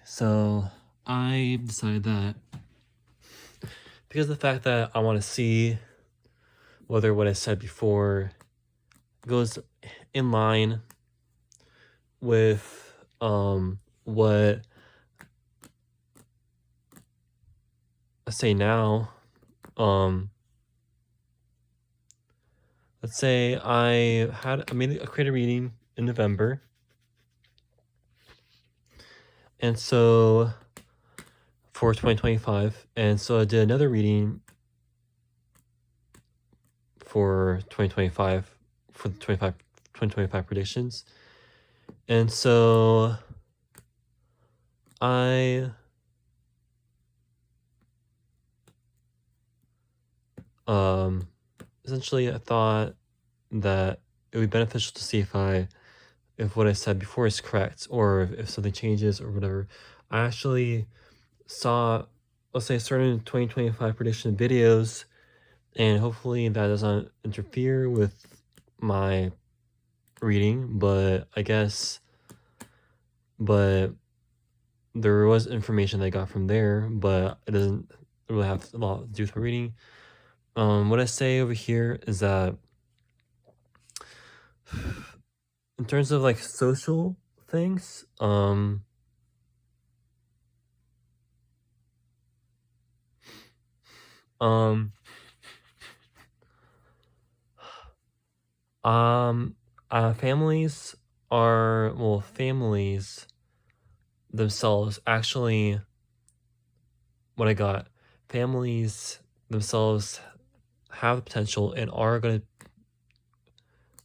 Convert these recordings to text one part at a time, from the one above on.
So I decided that because of the fact that I want to see whether what I said before goes in line with what I say now. Let's say I made a creative reading in November, and so for 2025, and so I did another reading for 2025 for the 2025 predictions, and so I essentially I thought that it would be beneficial to see if what I said before is correct, or if something changes or whatever. I actually saw, let's say, certain 2025 prediction videos, and hopefully that doesn't interfere with my reading, but there was information I got from there, but it doesn't really have a lot to do with my reading. What I say over here is that in terms of like social things, families families themselves actually, what I got, families themselves have the potential and are going to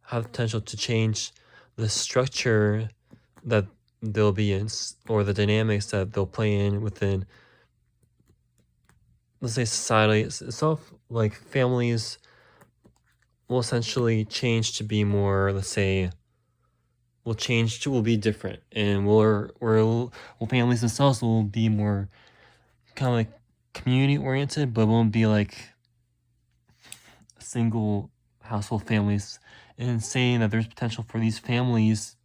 have the potential to change the structure that they'll be in, or the dynamics that they'll play in within, let's say, society itself. Like families will essentially change to be more, let's say, will be different, and families themselves will be more kind of like community oriented, but won't be like single household families, and saying that there's potential for these families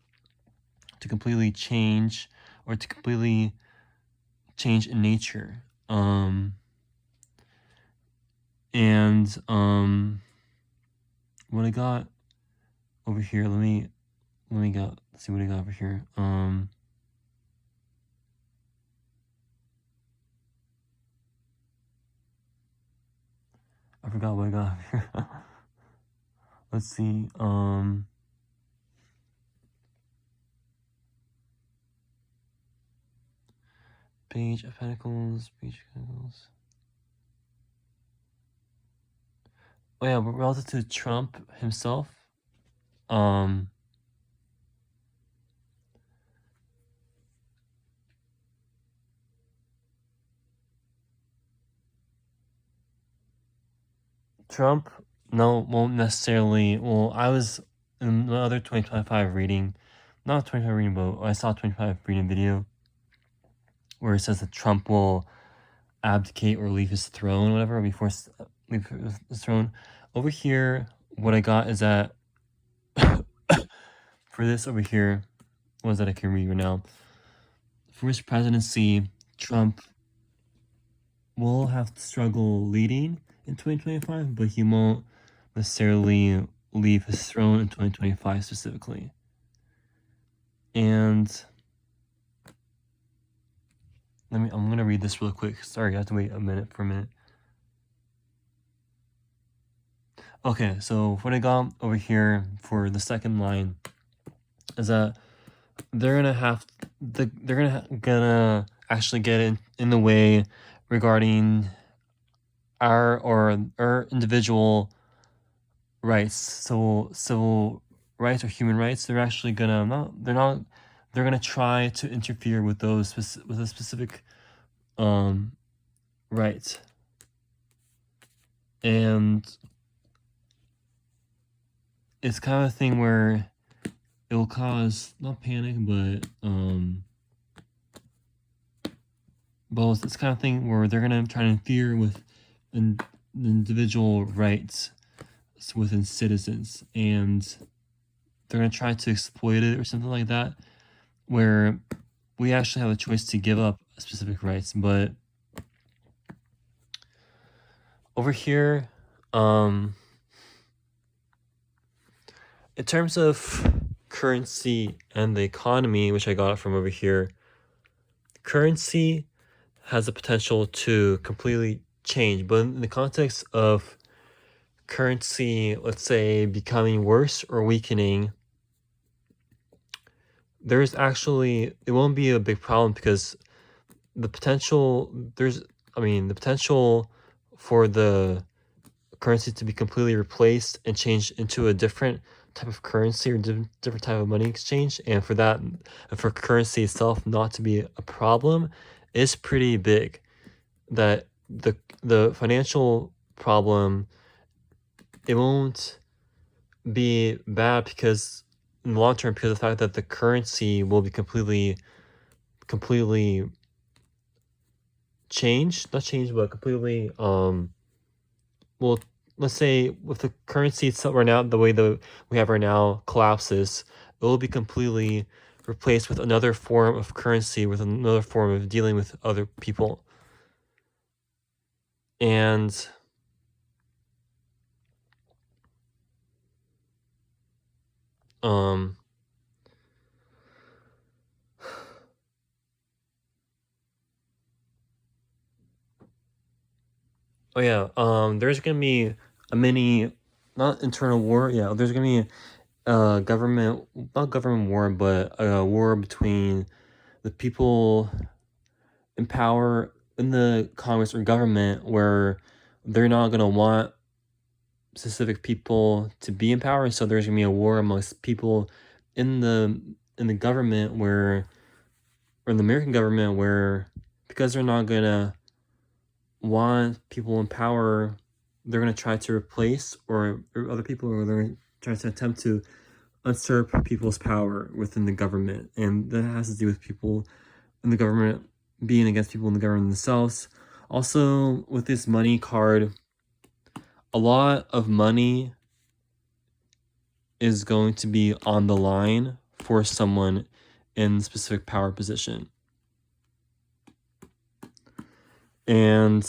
to completely change, or to completely change in nature. What I got over here, let's see what I got over here. I forgot what I got over here. Let's see. Page of Pentacles, Page of Pentacles. Oh yeah, but relative to Trump himself, Trump won't necessarily. Well, I was in the other 2025 reading, not 25 reading, but I saw a 25 reading video where it says that Trump will abdicate or leave his throne, whatever, before leave his throne. Over here, what I got is that for this over here, what is that I can read right now? For his presidency, Trump will have to struggle leading in 2025, but he won't necessarily leave his throne in 2025 specifically. And I'm gonna read this real quick. Sorry, I have to wait a minute. Okay, so what I got over here for the second line is that they're gonna actually get in the way regarding our individual rights, civil rights or human rights. They're actually gonna they're gonna try to interfere with those with a specific right, and it's kind of a thing where it will cause not panic, but it's kind of thing where they're gonna try to interfere with individual rights within citizens, and they're gonna try to exploit it or something like that, where we actually have a choice to give up specific rights. But over here, in terms of currency and the economy, which I got from over here, currency has the potential to completely change. But in the context of currency, let's say, becoming worse or weakening, there's actually, it won't be a big problem because the potential, the potential for the currency to be completely replaced and changed into a different type of currency or different type of money exchange, and for that, for currency itself not to be a problem, is pretty big. That the financial problem, it won't be bad because in the long term, because of the fact that the currency will be completely changed, not changed, but completely well, let's say with the currency itself right now, the way that we have right now collapses, it will be completely replaced with another form of currency, with another form of dealing with other people. And oh yeah, there's gonna be a mini, not internal war, yeah, there's gonna be government, not government war, but a war between the people in power in the Congress or government, where they're not gonna want specific people to be in power, so there's gonna be a war amongst people in the government, or in the American government, where because they're not gonna want people in power, they're gonna try to replace or other people, or they're gonna try to attempt to usurp people's power within the government, and that has to do with people in the government being against people in the government themselves. Also, with this money card, a lot of money is going to be on the line for someone in a specific power position. And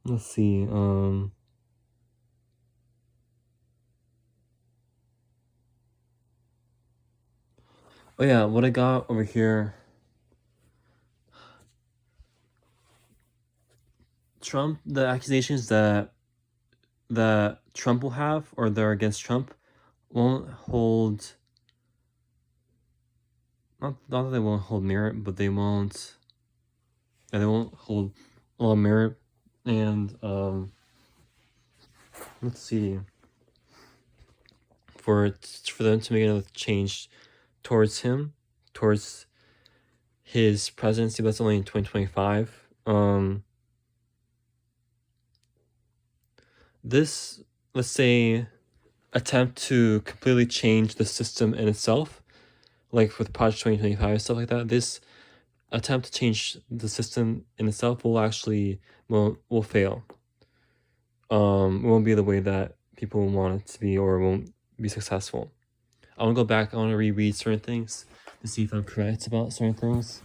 let's see, oh yeah, what I got over here, Trump, the accusations that Trump will have, or they're against Trump, won't hold, not that they won't hold merit, but they won't hold a lot of merit. And let's see, for them to make another change towards him, towards his presidency, but that's only in 2025. This, let's say, attempt to completely change the system in itself, like with Project 2025, stuff like that, this attempt to change the system in itself will actually will fail. It won't be the way that people want it to be, or won't be successful. I want to go back, I want to reread certain things to see if I'm correct about certain things.